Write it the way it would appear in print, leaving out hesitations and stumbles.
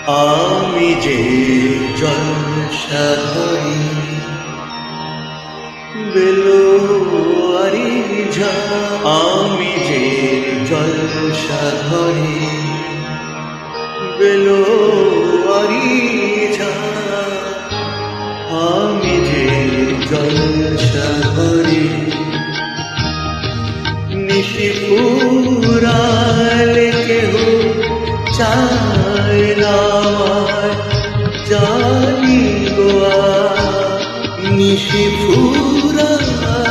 আমি যে জলসাধরি বেলোয়ারি ঝা, আমি যে জলসাধরি বেলোয়ারি ঝা, আমি যে জলসাধরি নিশি ফুরালে কেহ চায় না আমায়, জানি গোয়া নিশি ফুরালে